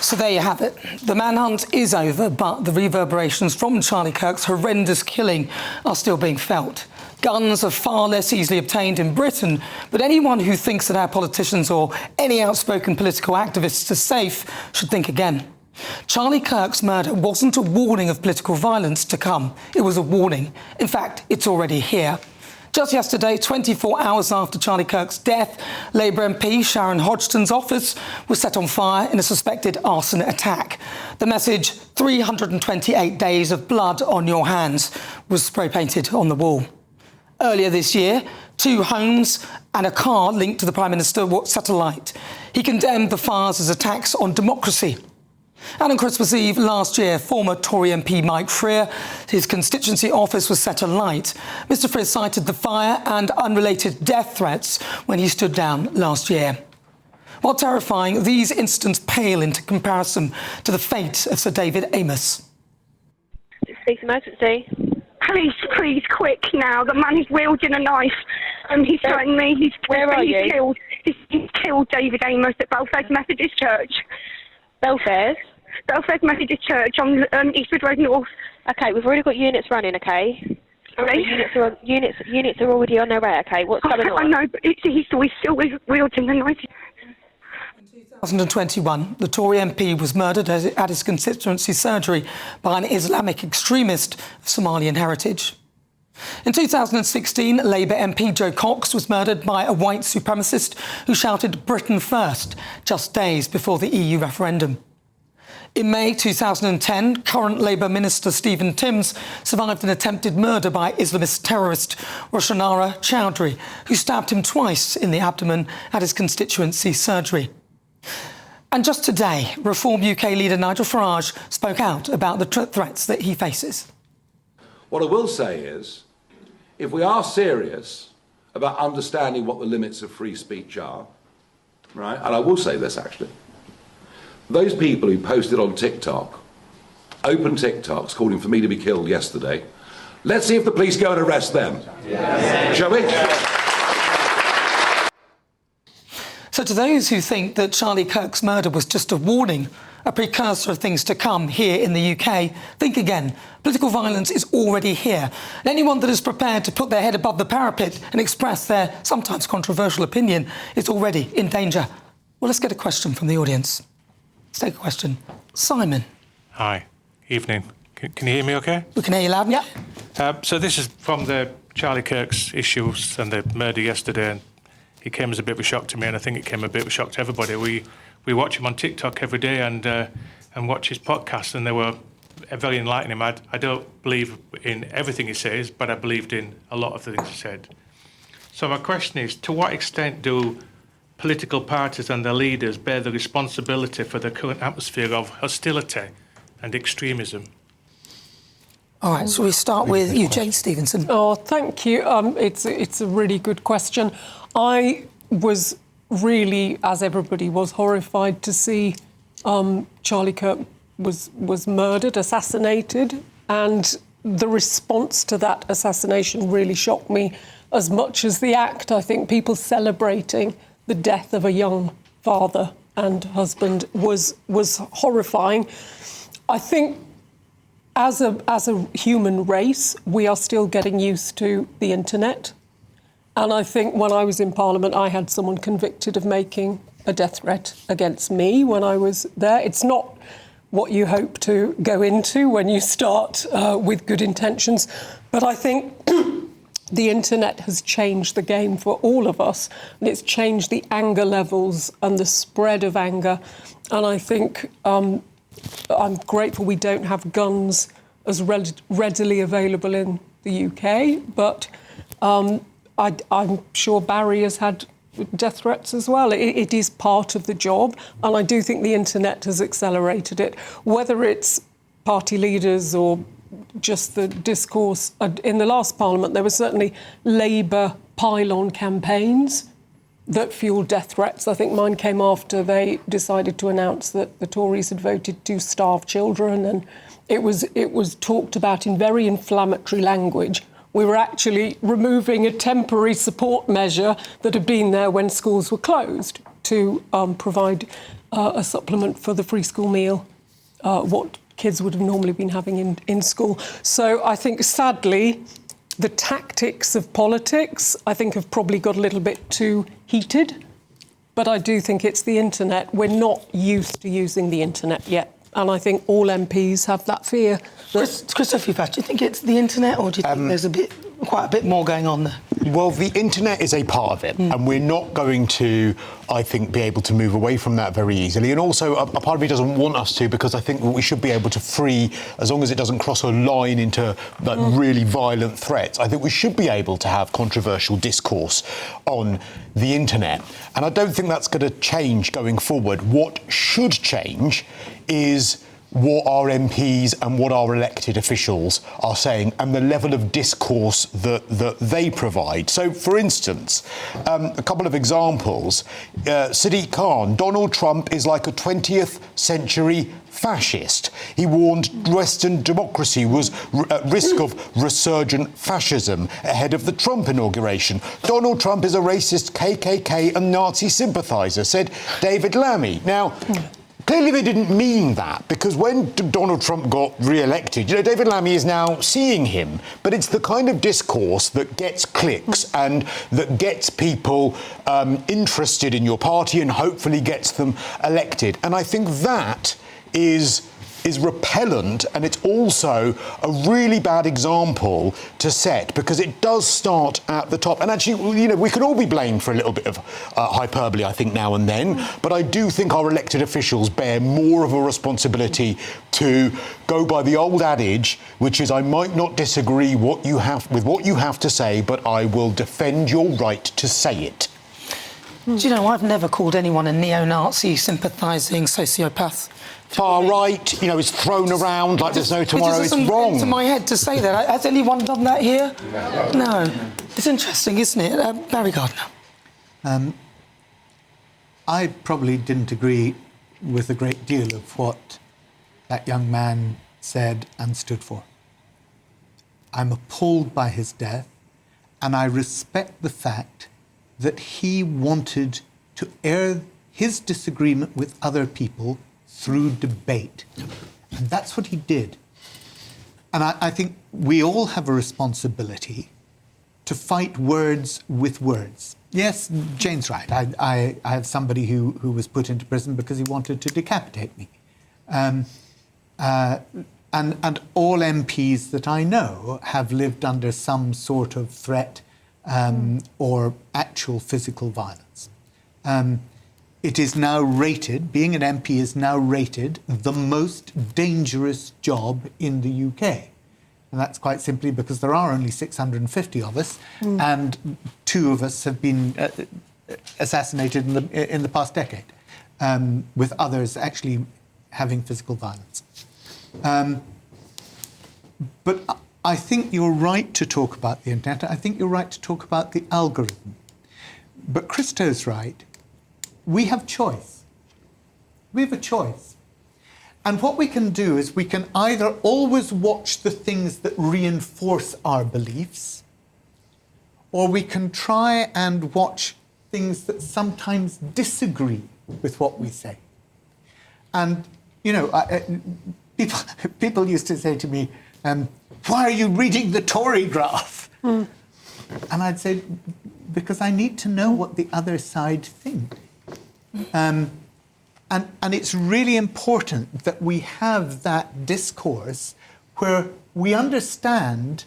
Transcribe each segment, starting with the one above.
So there you have it. The manhunt is over, but the reverberations from Charlie Kirk's horrendous killing are still being felt. Guns are far less easily obtained in Britain, but anyone who thinks that our politicians or any outspoken political activists are safe should think again. Charlie Kirk's murder wasn't a warning of political violence to come. It was a warning. In fact, it's already here. Just yesterday, 24 hours after Charlie Kirk's death, Labour MP Sharon Hodgson's office was set on fire in a suspected arson attack. The message, 328 days of blood on your hands, was spray-painted on the wall. Earlier this year, 2 homes and a car linked to the Prime Minister were set alight. He condemned the fires as attacks on democracy. And on Christmas Eve last year, former Tory MP Mike Freer, his constituency office was set alight. Mr Freer cited the fire and unrelated death threats when he stood down last year. While terrifying, these incidents pale into comparison to the fate of Sir David Amos. Police emergency. Please, quick now. The man is wielding a knife and he's threatening me. Where are you? He's killed David Amos at Belfast Methodist Church. Belfast Methodist Church on Eastwood Road North. Okay, we've already got units running, okay? Sorry? Units are already on their way, okay? What's going on? I know, but he's still wielding the knife. In 2021, the Tory MP was murdered at his constituency surgery by an Islamic extremist of Somalian heritage. In 2016, Labour MP Joe Cox was murdered by a white supremacist who shouted "Britain first" just days before the EU referendum. In May 2010, current Labour Minister Stephen Timms survived an attempted murder by Islamist terrorist Roshanara Chowdhury, who stabbed him twice in the abdomen at his constituency surgery. And just today, Reform UK leader Nigel Farage spoke out about the threats that he faces. What I will say is, if we are serious about understanding what the limits of free speech are, right, and I will say this actually, those people who posted on TikTok, open TikToks calling for me to be killed yesterday, let's see if the police go and arrest them. Yes. Shall we? So to those who think that Charlie Kirk's murder was just a warning, a precursor of things to come here in the UK, think again. Political violence is already here. And anyone that is prepared to put their head above the parapet and express their sometimes controversial opinion is already in danger. Well, let's get a question from the audience. Let's take a question. Simon. Hi. Evening. Can you hear me okay? We can hear you loud. Yeah. So this is from the Charlie Kirk's issues and the murder yesterday. And he came as a bit of a shock to me, and I think it came a bit of a shock to everybody. We watch him on TikTok every day and watch his podcast, and they were very enlightening. I don't believe in everything he says, but I believed in a lot of the things he said. So my question is, to what extent do political parties and their leaders bear the responsibility for the current atmosphere of hostility and extremism? All right, so we start with you, Jane Stevenson. Oh, thank you. It's a really good question. I was really, as everybody was, horrified to see Charlie Kirk was murdered, assassinated, and the response to that assassination really shocked me as much as the act. I think people celebrating the death of a young father and husband was horrifying. I think as a human race, we are still getting used to the internet. And I think when I was in Parliament, I had someone convicted of making a death threat against me when I was there. It's not what you hope to go into when you start with good intentions. But I think the internet has changed the game for all of us. And it's changed the anger levels and the spread of anger. And I think I'm grateful we don't have guns as readily available in the UK. But I'm sure Barry has had death threats as well. It is part of the job, and I do think the internet has accelerated it. Whether it's party leaders or just the discourse in the last Parliament, there were certainly Labour pile-on campaigns that fueled death threats. I think mine came after they decided to announce that the Tories had voted to starve children, and it was talked about in very inflammatory language. We were actually removing a temporary support measure that had been there when schools were closed to provide a supplement for the free school meal, what kids would have normally been having in school. So I think, sadly, the tactics of politics, I think, have probably got a little bit too heated. But I do think it's the internet. We're not used to using the internet yet. And I think all MPs have that fear. Christopher, do you think it's the internet, or do you think there's quite a bit more going on there? Well, the internet is a part of it, and we're not going to, I think, be able to move away from that very easily. And also, a part of me doesn't want us to, because I think we should be able to free, as long as it doesn't cross a line into like, really violent threats, I think we should be able to have controversial discourse on the internet. And I don't think that's going to change going forward. What should change is what our MPs and what our elected officials are saying and the level of discourse that they provide. So, for instance, a couple of examples. Sadiq Khan, Donald Trump is like a 20th century fascist. He warned Western democracy was at risk of resurgent fascism ahead of the Trump inauguration. Donald Trump is a racist KKK and Nazi sympathiser, said David Lammy. Now, clearly they didn't mean that, because when Donald Trump got re-elected, David Lammy is now seeing him. But it's the kind of discourse that gets clicks and that gets people interested in your party and hopefully gets them elected. And I think that is repellent, and it's also a really bad example to set, because it does start at the top. And actually, we can all be blamed for a little bit of hyperbole, I think, now and then, but I do think our elected officials bear more of a responsibility to go by the old adage, which is, I might not disagree with what you have to say, but I will defend your right to say it. Do you know, I've never called anyone a neo-Nazi sympathising sociopath. Far right, it's thrown around like there's no tomorrow. It's wrong. Into my head to say that. Has anyone done that here? No. It's interesting, isn't it? Barry Gardner. I probably didn't agree with a great deal of what that young man said and stood for. I'm appalled by his death, and I respect the fact that he wanted to air his disagreement with other people through debate. And that's what he did. And I think we all have a responsibility to fight words with words. Yes, Jane's right. I have somebody who was put into prison because he wanted to decapitate me. And all MPs that I know have lived under some sort of threat or actual physical violence. It is now rated, being an MP is now rated the most dangerous job in the UK. And that's quite simply because there are only 650 of us, and 2 of us have been assassinated in the past decade, with others actually having physical violence. But I think you're right to talk about the internet. I think you're right to talk about the algorithm. But Christo's right. We have choice. We have a choice. And what we can do is we can either always watch the things that reinforce our beliefs, or we can try and watch things that sometimes disagree with what we say. And, people used to say to me, why are you reading the Tory graph? And I'd say, because I need to know what the other side think. And it's really important that we have that discourse where we understand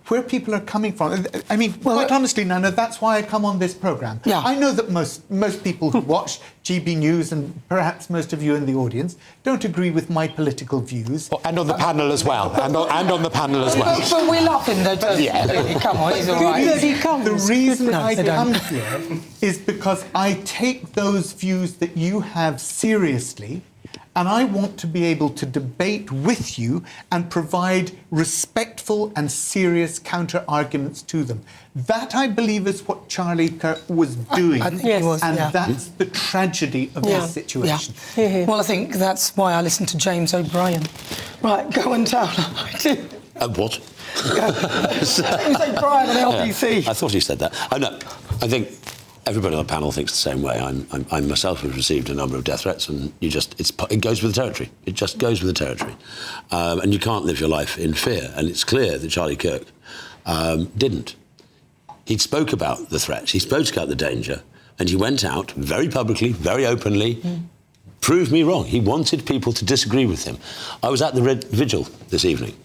where people are coming from. I mean, quite honestly, Nana, that's why I come on this programme. Yeah. I know that most people who watch GB News, and perhaps most of you in the audience, don't agree with my political views. And on the panel as well. And on the panel as well. But we're laughing, though, don't we? Come on, he's all right. The reason I come here is because I take those views that you have seriously, and I want to be able to debate with you and provide respectful and serious counter-arguments to them. That, I believe, is what Charlie Kirk was doing. I think he was, and that's the tragedy of this situation. Yeah. Well, I think that's why I listened to James O'Brien. Right, go and tell. What? James O'Brien on LBC. I thought he said that. Oh, no. I think everybody on the panel thinks the same way. I myself have received a number of death threats, and it goes with the territory. It just goes with the territory. And you can't live your life in fear. And it's clear that Charlie Kirk didn't. He spoke about the threats, he spoke about the danger, and he went out very publicly, very openly, proved me wrong. He wanted people to disagree with him. I was at the Red Vigil this evening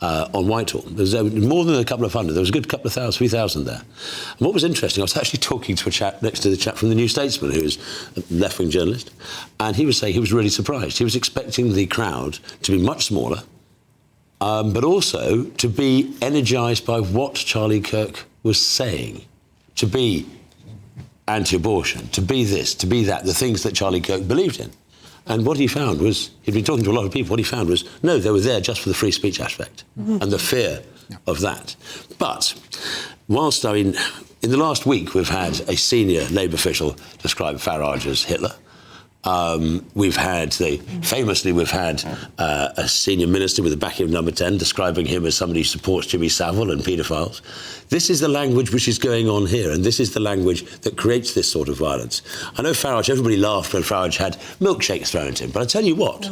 on Whitehall. There was more than a couple of hundred. There was a good couple of 3,000 there. And what was interesting, I was actually talking to a chap next to the chap from the New Statesman, who was a left-wing journalist, and he was saying he was really surprised. He was expecting the crowd to be much smaller, but also to be energised by what Charlie Kirk was saying, to be anti-abortion, to be this, to be that, the things that Charlie Kirk believed in. And what he found was, he'd been talking to a lot of people, what he found was, no, they were there just for the free speech aspect and the fear of that. But whilst, in the last week, we've had a senior Labour official describe Farage as Hitler. We've had a senior minister with the backing of Number 10 describing him as somebody who supports Jimmy Savile and paedophiles. This is the language which is going on here, and this is the language that creates this sort of violence. I know Farage, everybody laughed when Farage had milkshakes thrown at him, but I tell you what,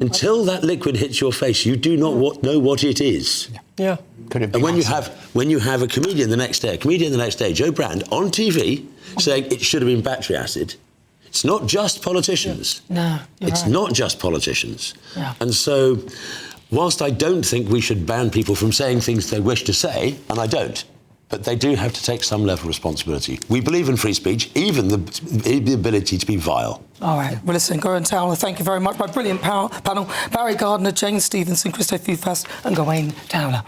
until that liquid hits your face, you do not know what it is. Yeah. And when you have a comedian the next day, Joe Brand, on TV, saying it should have been battery acid, it's not just politicians. No, it's not just politicians. Yeah. And so, whilst I don't think we should ban people from saying things they wish to say, and I don't, but they do have to take some level of responsibility. We believe in free speech, even the ability to be vile. All right. Well, listen, Geraint Towler, thank you very much. My brilliant panel, Barry Gardiner, Jane Stevenson, Christo Fufas and Gawain Towler.